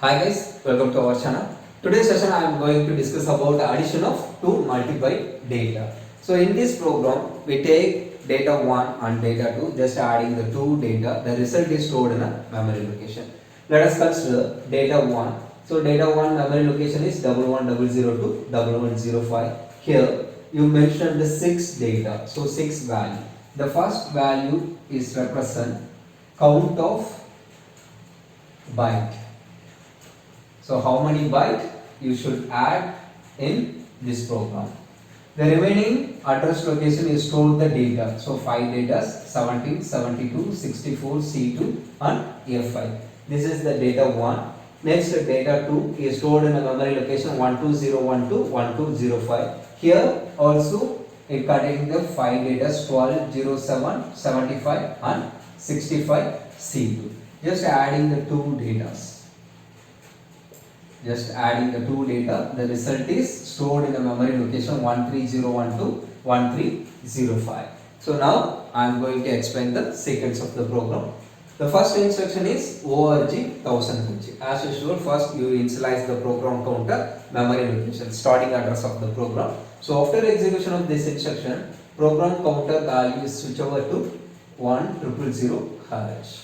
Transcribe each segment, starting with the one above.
Hi guys, welcome to our channel. Today's session I am going to discuss about the addition of two multi-byte data. So in this program we take data 1 and data 2, just adding the two data. The result is stored in a memory location. Let us consider data 1. So data 1 memory location is 1100 to 1105. Here you mentioned the 6 data, so 6 value. The first value is represent count of byte. So how many byte you should add in this program. The remaining address location is stored the data. So 5 data 17, 72, 64, C2 and F5. This is the data 1. Next data 2 is stored in a memory location 12012, 1205. Here also it containing the 5 data 12, 07, 75 and 65 C2. Just adding the two data. Just adding the two data, the result is stored in the memory location 13012, 1305. So now I am going to explain the sequence of the program. The first instruction is org 1050. As usual, first you initialize the program counter memory location, starting address of the program. So after execution of this instruction, program counter value is switch over to 1000 Hz.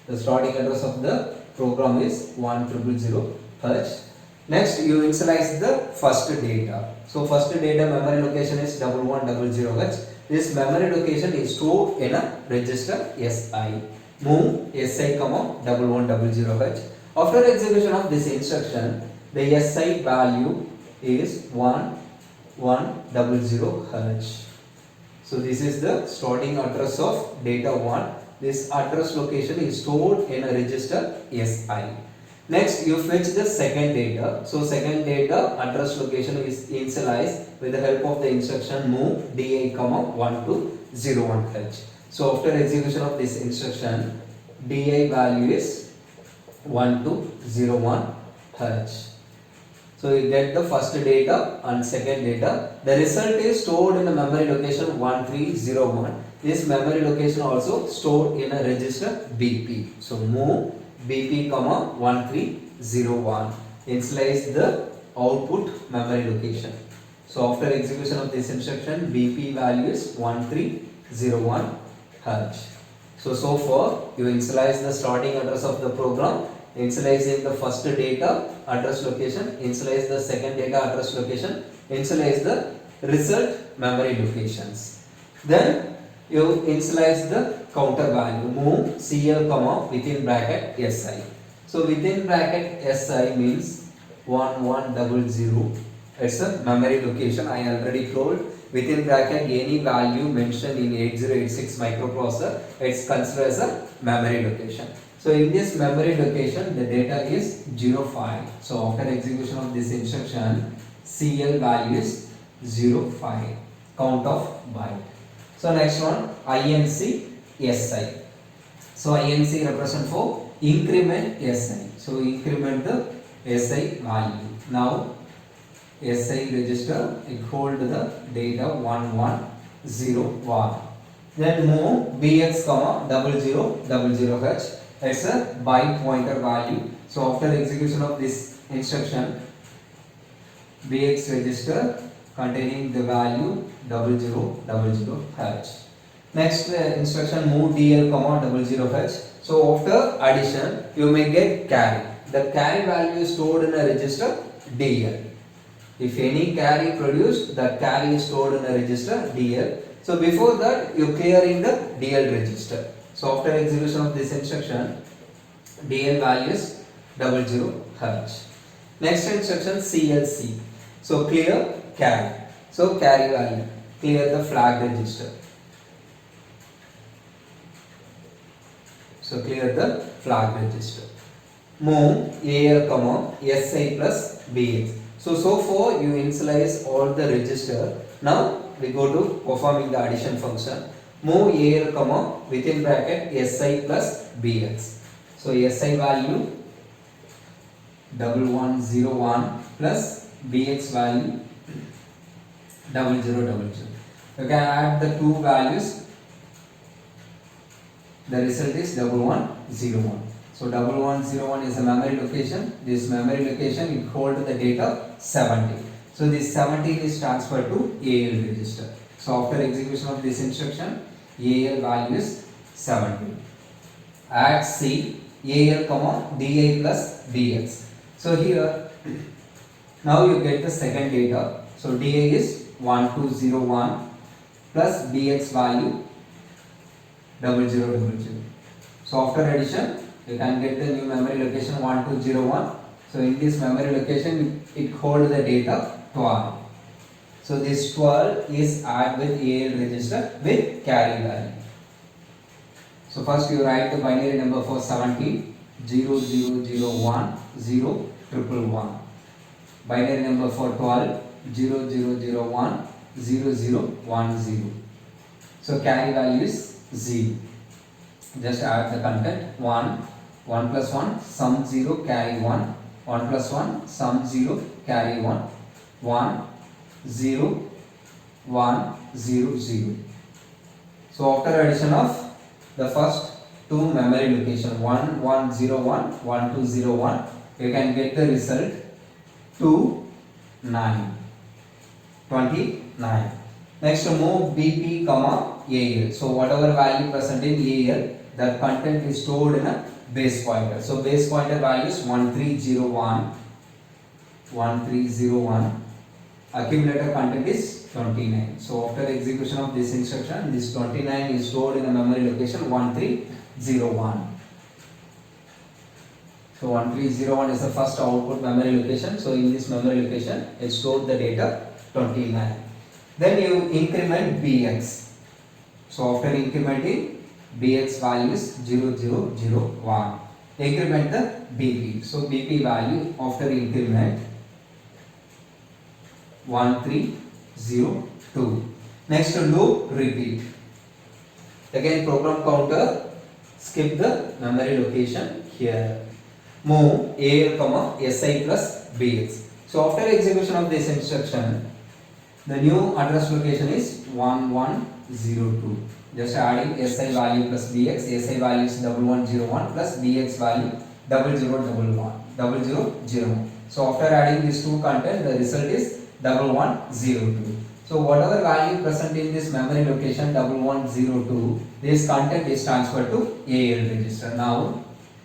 The starting address of the program is 1000 Hz. Next you initialize the first data. So first data memory location is 1100 Hz. This memory location is stored in a register SI. Move SI, 1100 Hz. After execution of this instruction, the SI value is 1100 Hz. So this is the starting address of data 1. This address location is stored in a register SI. Next you fetch the second data. So second data address location is initialized with the help of the instruction move DI, 1201 Hz. So after execution of this instruction, DI value is 1201 Hz. So you get the first data and second data. The result is stored in the memory location 1301. This memory location also stored in a register BP. So move BP, 1301. Initialize the output memory location. So after execution of this instruction, BP value is 1301 Hz. So far you initialize the starting address of the program, initializing the first data address location, initialize the second data address location, initialize the result memory locations. Then you initialize the counter value, move CL, within bracket SI. So within bracket SI means 1100. It's a memory location. I already told within bracket any value mentioned in 8086 microprocessor, it's considered as a memory location. So in this memory location the data is 05. So after execution of this instruction, CL value is 05, count of byte. So next one, INC SI. So INC represent for increment SI. So increment the SI value. Now SI register, it hold the data 1101. Then move BX, 0000 Hz. It's a byte pointer value. So after execution of this instruction, BX register containing the value 0000 Hz. Next instruction move DL, 00 Hz. So after addition you may get carry. The carry value is stored in a register DL. If any carry produced, the carry is stored in a register DL. So before that you clear in the DL register. So after execution of this instruction, DL value is 00 Hz. Next instruction CLC. So clear carry. So carry value, clear the flag register. So clear the flag register. Move AL, SI plus BX. So far you initialize all the register. Now we go to performing the addition function. Move AL, within bracket SI plus BX. So SI value 1101 plus BX value 0000. You can add the two values. The result is 1101. So 1101 is a memory location. This memory location it holds the data 70. So this 17 is transferred to AL register. So after execution of this instruction, AL value is 70. Add C AL comma DI plus DX. So here now you get the second data. So DI is 1201 plus DX value 0000. So after addition, you can get the new memory location 1201. So in this memory location, it holds the data 12. So this 12 is add with AL register with carry value. So first you write the binary number for 17 0001 0111. Binary number for 12 0001 0010. So carry value is 0. Just add the content 1 plus 1 sum 0 carry 1 1 plus 1 sum 0 carry 1 1 0 1 0 0. So after addition of the first two memory location 1101 1201, you can get the result 29. Next move BP comma AL. So whatever value present in AL, the content is stored in a base pointer. So base pointer value is 1301. Accumulator content is 29. So after execution of this instruction, this 29 is stored in a memory location 1301. So 1301 is the first output memory location. So in this memory location, it stored the data 29. Then you increment Bx. So after incrementing, Bx value is 0001. Increment the BP. So BP value after increment 1302. Next loop repeat. Again program counter, skip the memory location here. Move AL comma SI plus BX. So after execution of this instruction, the new address location is 1102. Just adding SI value plus BX. SI value is 1101 plus BX value 0001. So after adding these two content, the result is 1102. So whatever value present in this memory location 1102, this content is transferred to AL register. Now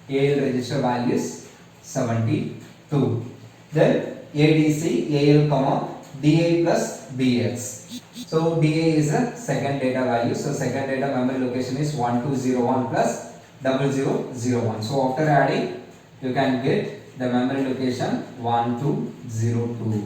AL register value is 72. Then ADC AL comma DI plus BX. So DI is a second data value. So second data memory location is 1201 plus 0001. So after adding, you can get the memory location 1202.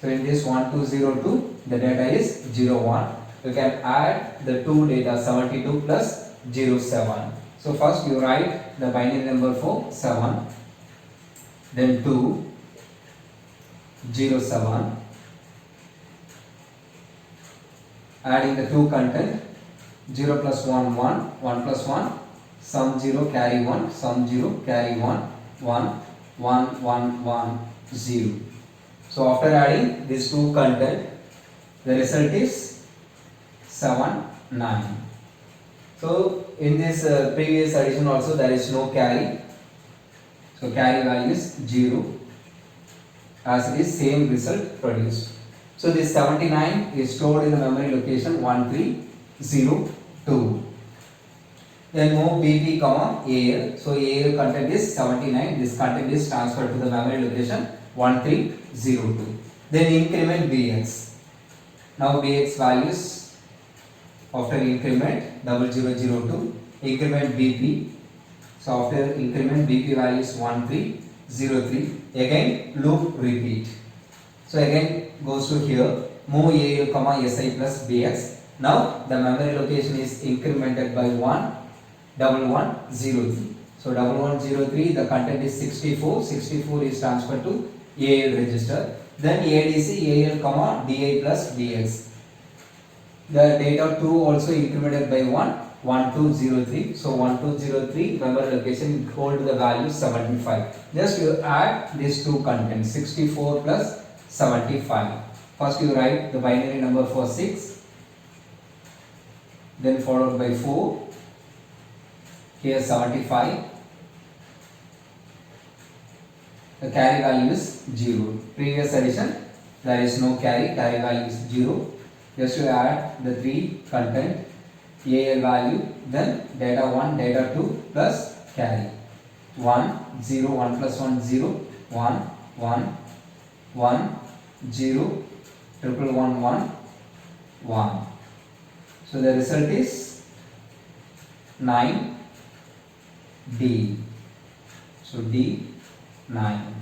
So in this 1202, the data is 01. You can add the two data 72 plus 07. So first you write the binary number for 7, then 2, 07. Adding the two content 0 plus 1 1 1 plus 1 sum 0 carry 1 sum 0 carry 1 1 1 1 1 0. So after adding these two content, the result is 7 9. So in this previous addition also there is no carry. So carry value is 0, as it is same result produced. So this 79 is stored in the memory location 1302. Then move BP comma AL. So AL content is 79. This content is transferred to the memory location 1302. Then increment BX. Now BX values after increment 0002. Increment BP. So after increment BP value is 1303. Again loop repeat. So again goes to here, move AL comma SI plus BX. Now the memory location is incremented by 1103. So 1103, the content is 64. 64 is transferred to AL register. Then ADC AL comma DI plus DX. The data 2 also incremented by 1203. So 1203 memory location hold the value 75. Just you add these two contents 64 plus 75. First you write the binary number for 6, then followed by 4, here 75, the carry value is 0. Previous addition, there is no carry value is 0. Just to add the 3 content AL value, then data 1, data 2 plus carry. 1, 0, 1 plus 1, 0, 1, 1, 1, 0, triple 1, 1, 1. So the result is 9 D. So D 9.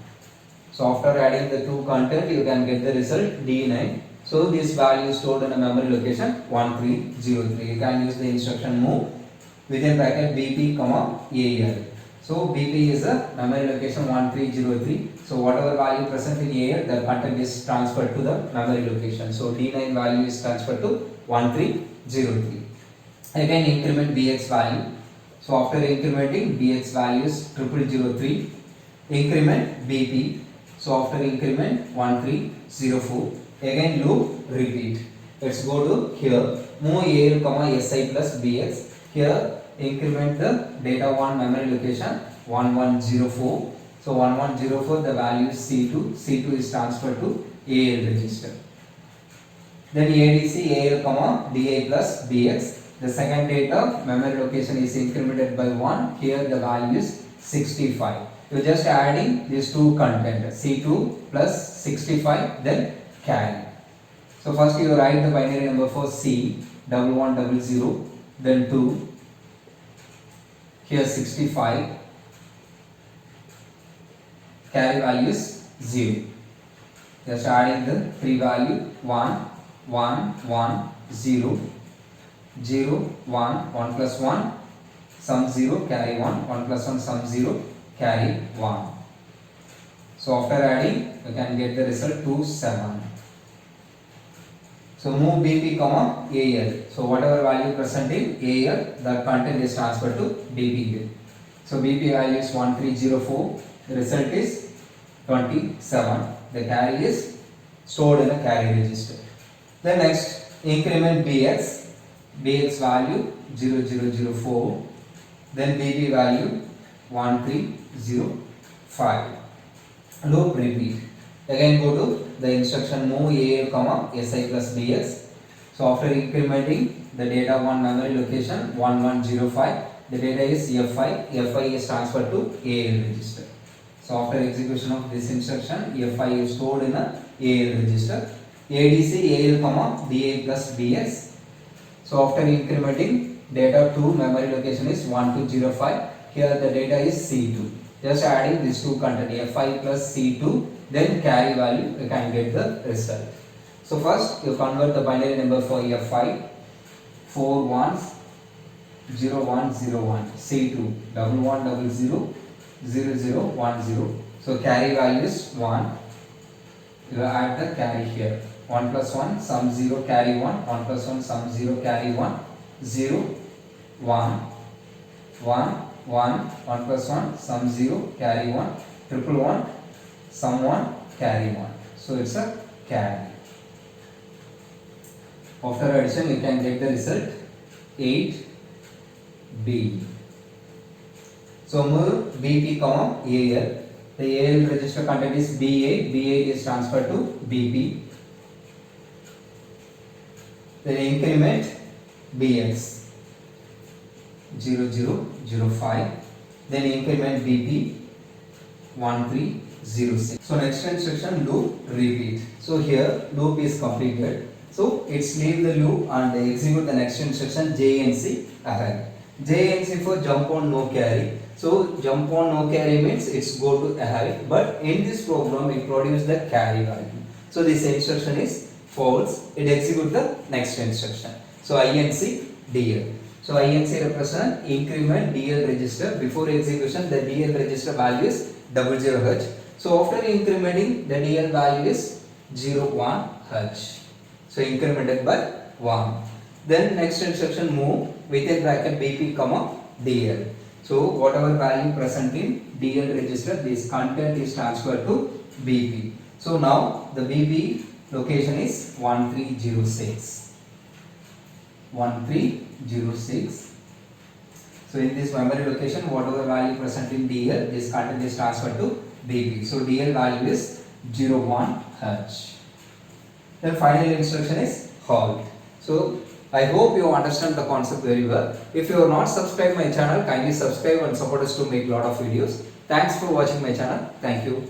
So after adding the 2 content, you can get the result D9. So this value is stored in a memory location 1303. You can use the instruction move within bracket BP, AL. So BP is a memory location 1303. So whatever value present in AL, the content is transferred to the memory location. So D9 value is transferred to 1303. Again increment BX value. So after incrementing, BX value is 0003. Increment BP. So after increment 1304. Again loop repeat. Let's go to here. Move AL, SI plus BX. Here increment the data 1 memory location 1104. So 1104, the value is C2. C2 is transferred to AL register. Then ADC AL, DI plus BX. The second data memory location is incremented by 1. Here the value is 65. You are just adding these two content C2 plus 65, then carry. So first you write the binary number for C 1100, then 2. Here 65. Carry value is 0. Just adding the 3 value 1, 1, 1, 0. 0, 1, 1 plus 1, sum 0, carry 1, 1 plus 1, sum 0, carry 1. So after adding, you can get the result 2, 7. So move BP, AL. So whatever value present in AL, the content is transferred to BP. So BP value is 1304. The result is 27. The carry is stored in a carry register. Then next, increment BX. BX value 0004, then BB value 1305. Loop repeat. Again go to the instruction move AL, SI plus BX. So after incrementing the data 1 memory location 1105, the data is FI. FI is transferred to AL register. So after execution of this instruction, FI is stored in a AL register. ADC AL, DI plus BX. So after incrementing data 2 memory location is 1205. Here the data is C2. Just adding these two content Fi plus C2, then carry value, you can get the result. So first you convert the binary number for Fi. 4 ones 0101, C2 1100 0010. So carry value is 1. You add the carry here. 1 plus 1, sum 0, carry 1, 1 plus 1, sum 0, carry 1, 0, 1, 1, 1, 1 plus 1, sum 0, carry 1, triple 1, sum 1, carry 1. So it's a carry. After addition, you can get the result 8B. So move BP, AL. The AL register content is BA. BA is transferred to BP. Then increment BX 0005. Then increment BP 1306. So next instruction loop repeat. So here loop is completed. So it's leave the loop and execute the next instruction JNC ahead. JNC for jump on no carry. So jump on no carry means it's go to ahead, but in this program it produce the carry value. So this instruction is false. It execute the next instruction. So INC DL. So INC represent increment DL register. Before execution the DL register value is 00H. So after incrementing the DL value is 01H. So incremented by 1. Then next instruction move within bracket BP, DL. So whatever value present in DL register, this content is transferred to BP. So now the BP location is 1306. 1306. So in this memory location, whatever value present in DL, this content is transferred to dB. So DL value is 0.1 H. Then final instruction is halt. So I hope you understand the concept very well. If you have not subscribed my channel, kindly subscribe and support us to make lot of videos. Thanks for watching my channel. Thank you.